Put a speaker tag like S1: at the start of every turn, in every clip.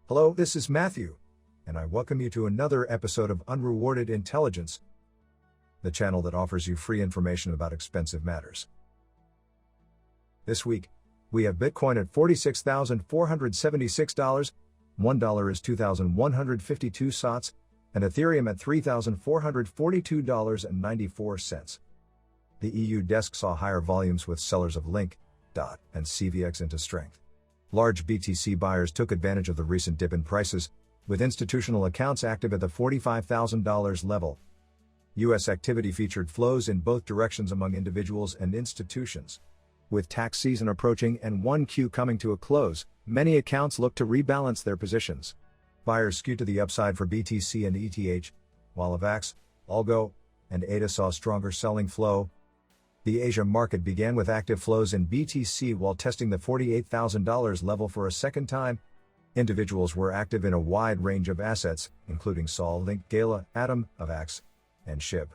S1: Hello, this is Matthew, and I welcome you to another episode of Unrewarded Intelligence, the channel that offers you free information about expensive matters. This week, we have Bitcoin at $46,476, $1 is 2,152 sats, and Ethereum at $3,442.94. The EU desk saw higher volumes with sellers of Link, DOT, and CVX into strength. Large BTC buyers took advantage of the recent dip in prices, with institutional accounts active at the $45,000 level. U.S. activity featured flows in both directions among individuals and institutions. With tax season approaching and 1Q coming to a close, many accounts look to rebalance their positions. Buyers skewed to the upside for BTC and ETH, while AVAX, Algo, and ADA saw stronger selling flow. The Asia market began with active flows in BTC while testing the $48,000 level for a second time. Individuals were active in a wide range of assets, including Sol, Link, Gala, Atom, AVAX, and SHIB.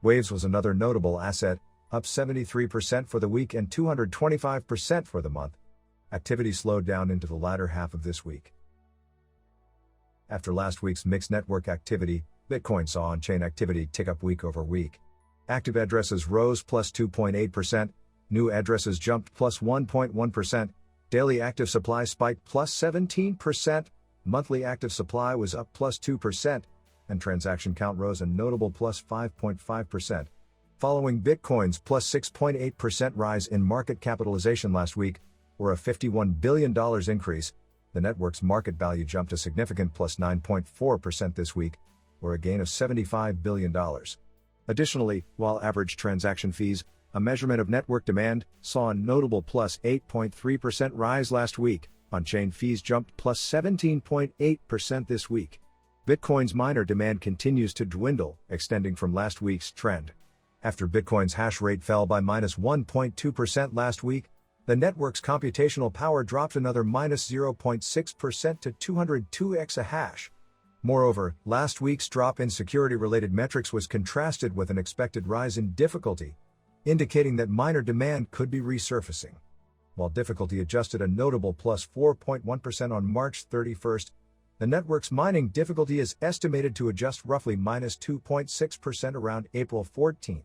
S1: Waves was another notable asset, up 73% for the week and 225% for the month. Activity slowed down into the latter half of this week. After last week's mixed network activity, Bitcoin saw on-chain activity tick up week over week. Active addresses rose plus 2.8%, new addresses jumped plus 1.1%, daily active supply spiked plus 17%, monthly active supply was up plus 2%, and transaction count rose a notable plus 5.5%. Following Bitcoin's plus 6.8% rise in market capitalization last week, or a $51 billion increase, the network's market value jumped a significant plus 9.4% this week, or a gain of $75 billion. Additionally, while average transaction fees, a measurement of network demand, saw a notable plus 8.3% rise last week, on-chain fees jumped plus 17.8% this week. Bitcoin's miner demand continues to dwindle, extending from last week's trend. After Bitcoin's hash rate fell by minus 1.2% last week, the network's computational power dropped another minus 0.6% to 202 exahash. Moreover, last week's drop in security-related metrics was contrasted with an expected rise in difficulty, indicating that miner demand could be resurfacing. While difficulty adjusted a notable plus 4.1% on March 31st, the network's mining difficulty is estimated to adjust roughly minus 2.6% around April 14th.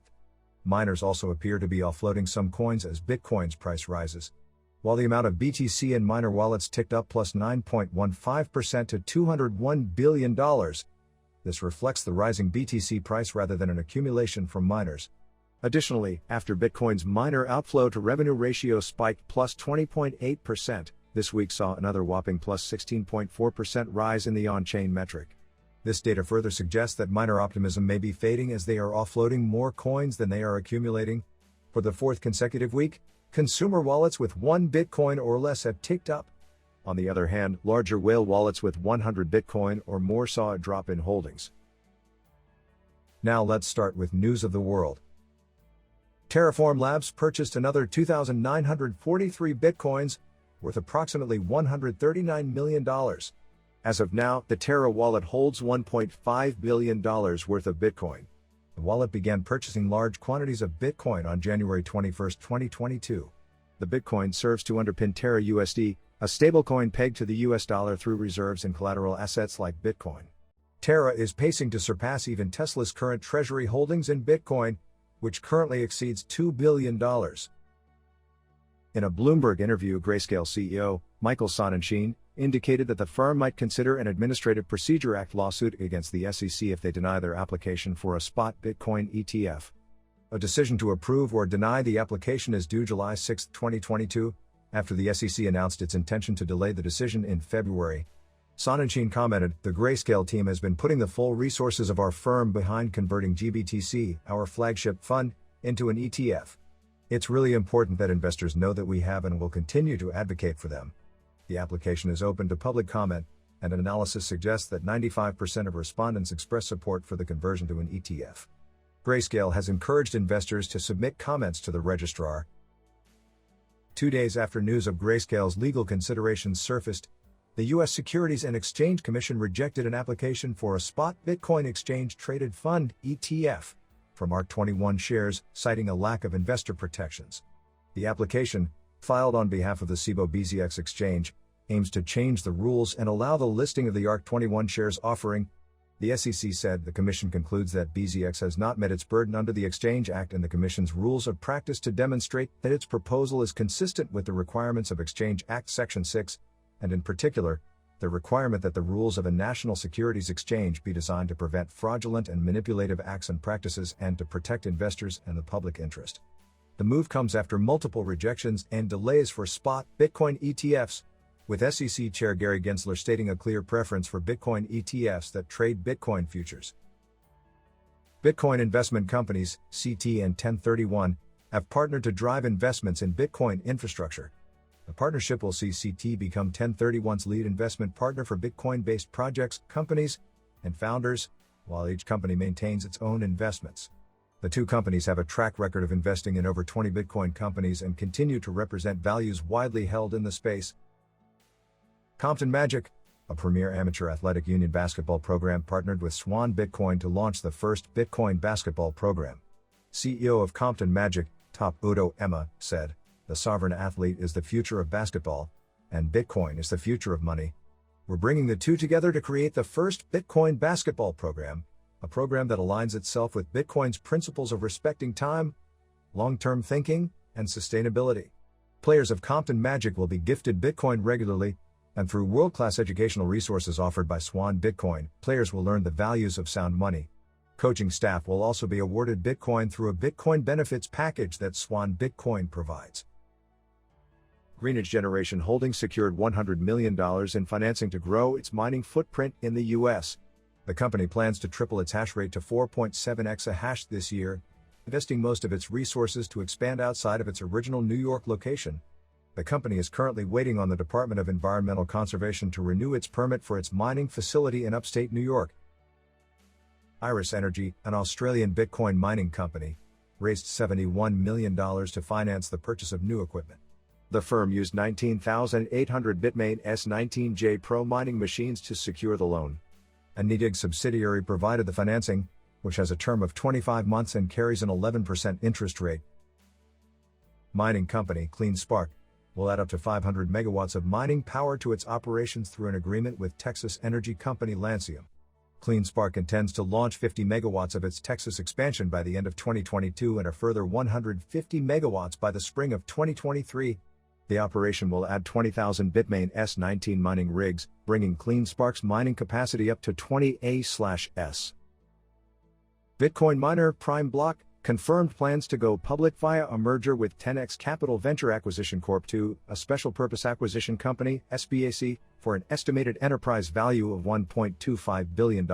S1: Miners also appear to be offloading some coins as Bitcoin's price rises. While the amount of BTC in miner wallets ticked up plus 9.15% to $201 billion, this reflects the rising BTC price rather than an accumulation from miners. Additionally, after Bitcoin's miner outflow to revenue ratio spiked plus 20.8%, this week saw another whopping plus 16.4% rise in the on-chain metric. This data further suggests that miner optimism may be fading as they are offloading more coins than they are accumulating. For the fourth consecutive week, consumer wallets with 1 Bitcoin or less have ticked up. On the other hand, larger whale wallets with 100 Bitcoin or more saw a drop in holdings. Now let's start with news of the world. Terraform Labs purchased another 2,943 Bitcoins, worth approximately $139 million. As of now, the Terra wallet holds $1.5 billion worth of Bitcoin. The wallet began purchasing large quantities of Bitcoin on January 21, 2022. The Bitcoin serves to underpin Terra USD, a stablecoin pegged to the US dollar through reserves in collateral assets like Bitcoin. Terra is pacing to surpass even Tesla's current treasury holdings in Bitcoin, which currently exceeds $2 billion. In a Bloomberg interview, Grayscale CEO, Michael Sonnenschein, indicated that the firm might consider an Administrative Procedure Act lawsuit against the SEC if they deny their application for a spot Bitcoin ETF. A decision to approve or deny the application is due July 6, 2022, after the SEC announced its intention to delay the decision in February. Sonnenschein commented, "The Grayscale team has been putting the full resources of our firm behind converting GBTC, our flagship fund, into an ETF. It's really important that investors know that we have and will continue to advocate for them." The application is open to public comment, and an analysis suggests that 95% of respondents express support for the conversion to an ETF. Grayscale has encouraged investors to submit comments to the registrar. 2 days after news of Grayscale's legal considerations surfaced, the U.S. Securities and Exchange Commission rejected an application for a spot Bitcoin exchange-traded fund (ETF) for Mark 21 shares, citing a lack of investor protections. The application, filed on behalf of the Cboe BZX exchange, aims to change the rules and allow the listing of the ARK21 shares offering. The SEC said the Commission concludes that BZX has not met its burden under the Exchange Act and the Commission's rules of practice to demonstrate that its proposal is consistent with the requirements of Exchange Act Section 6, and in particular, the requirement that the rules of a national securities exchange be designed to prevent fraudulent and manipulative acts and practices and to protect investors and the public interest. The move comes after multiple rejections and delays for spot Bitcoin ETFs, with SEC Chair Gary Gensler stating a clear preference for Bitcoin ETFs that trade Bitcoin futures. Bitcoin investment companies, Citi and 1031, have partnered to drive investments in Bitcoin infrastructure. The partnership will see Citi become 1031's lead investment partner for Bitcoin-based projects, companies, and founders, while each company maintains its own investments. The two companies have a track record of investing in over 20 Bitcoin companies and continue to represent values widely held in the space. Compton Magic, a premier amateur athletic union basketball program, partnered with Swan Bitcoin to launch the first Bitcoin basketball program. CEO of Compton Magic, Top Udo Emma, said, "The sovereign athlete is the future of basketball, and Bitcoin is the future of money. We're bringing the two together to create the first Bitcoin basketball program, a program that aligns itself with Bitcoin's principles of respecting time, long-term thinking, and sustainability. Players of Compton Magic will be gifted Bitcoin regularly, and through world-class educational resources offered by Swan Bitcoin, players will learn the values of sound money. Coaching staff will also be awarded Bitcoin through a Bitcoin benefits package that Swan Bitcoin provides." Greenidge Generation Holdings secured $100 million in financing to grow its mining footprint in the U.S. The company plans to triple its hash rate to 4.7 exahash this year, investing most of its resources to expand outside of its original New York location. The company is currently waiting on the Department of Environmental Conservation to renew its permit for its mining facility in upstate New York. Iris Energy, an Australian Bitcoin mining company, raised $71 million to finance the purchase of new equipment. The firm used 19,800 Bitmain S19J Pro mining machines to secure the loan. A NEDIG subsidiary provided the financing, which has a term of 25 months and carries an 11% interest rate. Mining company CleanSpark will add up to 500 megawatts of mining power to its operations through an agreement with Texas energy company Lancium. CleanSpark intends to launch 50 megawatts of its Texas expansion by the end of 2022 and a further 150 megawatts by the spring of 2023. The operation will add 20,000 Bitmain S19 mining rigs, bringing CleanSpark's mining capacity up to 20 A/s. Bitcoin miner Prime Block confirmed plans to go public via a merger with 10x Capital Venture Acquisition Corp. II, a special purpose acquisition company, SPAC, for an estimated enterprise value of $1.25 billion.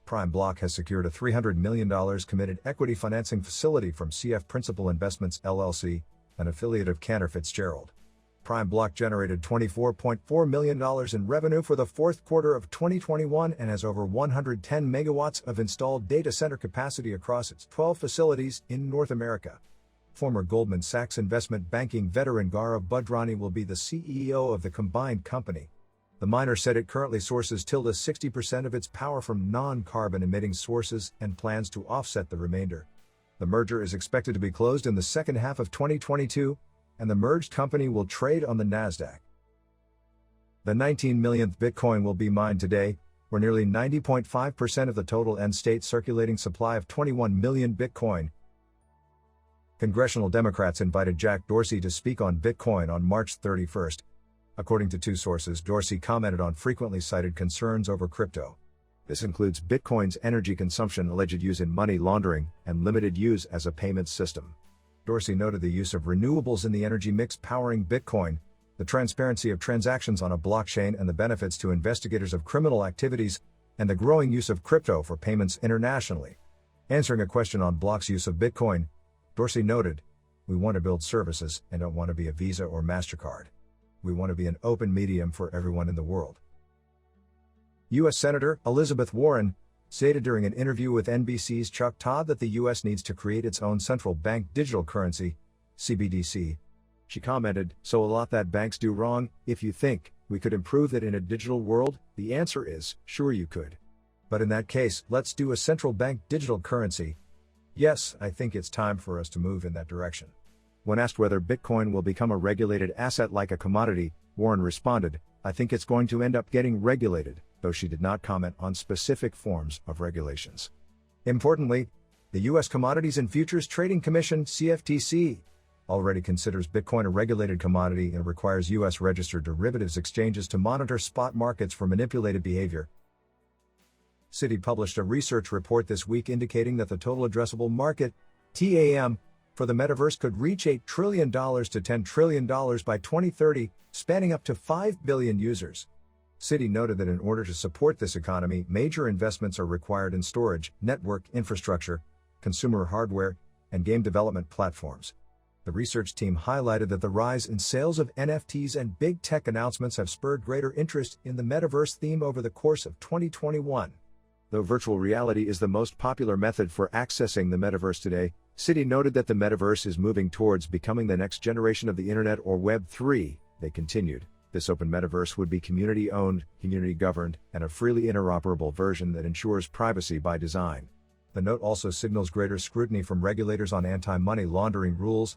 S1: Prime Block has secured a $300 million committed equity financing facility from CF Principal Investments LLC, an affiliate of Cantor Fitzgerald. Prime Block generated $24.4 million in revenue for the fourth quarter of 2021 and has over 110 megawatts of installed data center capacity across its 12 facilities in North America. Former Goldman Sachs investment banking veteran Gaurav Budrani will be the CEO of the combined company. The miner said it currently sources 60% of its power from non-carbon emitting sources and plans to offset the remainder. The merger is expected to be closed in the second half of 2022, and the merged company will trade on the Nasdaq. The 19 millionth Bitcoin will be mined today, where nearly 90.5% of the total end-state circulating supply of 21 million Bitcoin. Congressional Democrats invited Jack Dorsey to speak on Bitcoin on March 31st. According to two sources, Dorsey commented on frequently cited concerns over crypto. This includes Bitcoin's energy consumption, alleged use in money laundering, and limited use as a payment system. Dorsey noted the use of renewables in the energy mix powering Bitcoin, the transparency of transactions on a blockchain and the benefits to investigators of criminal activities, and the growing use of crypto for payments internationally. Answering a question on Block's use of Bitcoin, Dorsey noted, "We want to build services and don't want to be a Visa or MasterCard. We want to be an open medium for everyone in the world." U.S. Senator Elizabeth Warren stated during an interview with NBC's Chuck Todd that the U.S. needs to create its own central bank digital currency, CBDC. She commented, "So a lot that banks do wrong. If you think we could improve that in a digital world, the answer is, sure you could. But in that case, let's do a central bank digital currency. Yes, I think it's time for us to move in that direction." When asked whether Bitcoin will become a regulated asset like a commodity, Warren responded, "I think it's going to end up getting regulated," though she did not comment on specific forms of regulations. Importantly, the U.S. Commodities and Futures Trading Commission (CFTC) already considers Bitcoin a regulated commodity and requires U.S. registered derivatives exchanges to monitor spot markets for manipulated behavior. Citi published a research report this week indicating that the total addressable market, TAM, for the Metaverse could reach $8 trillion to $10 trillion by 2030, spanning up to 5 billion users. Citi noted that in order to support this economy, major investments are required in storage, network infrastructure, consumer hardware, and game development platforms. The research team highlighted that the rise in sales of NFTs and big tech announcements have spurred greater interest in the Metaverse theme over the course of 2021. Though virtual reality is the most popular method for accessing the Metaverse today, Citi noted that the Metaverse is moving towards becoming the next generation of the Internet or Web 3. They continued, "This open Metaverse would be community-owned, community-governed, and a freely interoperable version that ensures privacy by design." The note also signals greater scrutiny from regulators on anti-money laundering rules,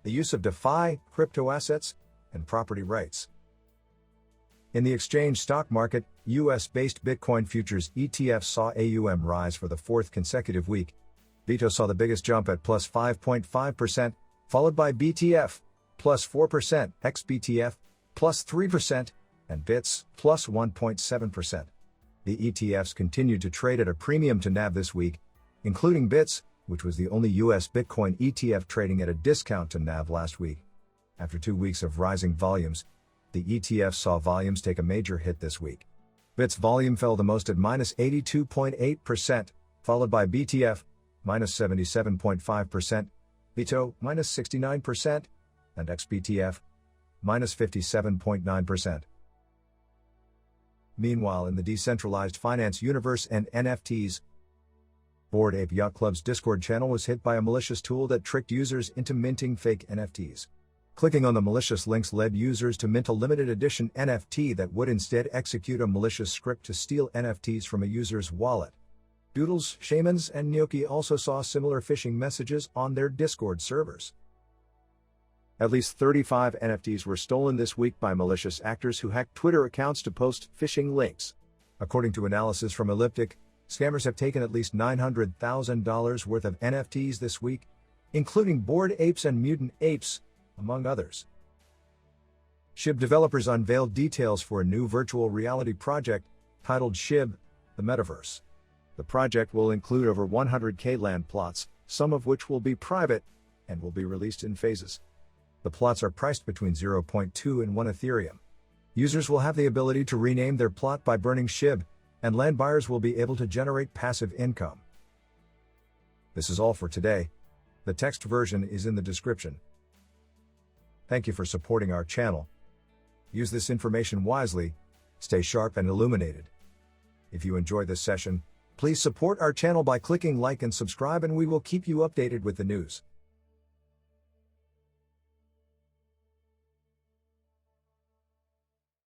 S1: the use of DeFi, crypto assets, and property rights. In the exchange stock market, US-based Bitcoin futures ETFs saw AUM rise for the fourth consecutive week. BITO saw the biggest jump at plus 5.5%, followed by BTF, plus 4%, XBTF, plus 3%, and BITS, plus 1.7%. The ETFs continued to trade at a premium to NAV this week, including BITS, which was the only US Bitcoin ETF trading at a discount to NAV last week. After 2 weeks of rising volumes, the ETF saw volumes take a major hit this week. BITS volume fell the most at minus 82.8%, followed by BTF, minus 77.5%, BITO, minus 69%, and XBTF, minus 57.9%. Meanwhile, in the decentralized finance universe and NFTs, Bored Ape Yacht Club's Discord channel was hit by a malicious tool that tricked users into minting fake NFTs. Clicking on the malicious links led users to mint a limited edition NFT that would instead execute a malicious script to steal NFTs from a user's wallet. Doodles, Shamans, and Gnocchi also saw similar phishing messages on their Discord servers. At least 35 NFTs were stolen this week by malicious actors who hacked Twitter accounts to post phishing links. According to analysis from Elliptic, scammers have taken at least $900,000 worth of NFTs this week, including Bored Apes and Mutant Apes, among others. SHIB developers unveiled details for a new virtual reality project titled SHIB, the Metaverse. The project will include over 100K land plots, some of which will be private, and will be released in phases. The plots are priced between 0.2 and 1 Ethereum. Users will have the ability to rename their plot by burning SHIB, and land buyers will be able to generate passive income. This is all for today. The text version is in the description. Thank you for supporting our channel. Use this information wisely, stay sharp and illuminated. If you enjoyed this session, please support our channel by clicking like and subscribe, and we will keep you updated with the news.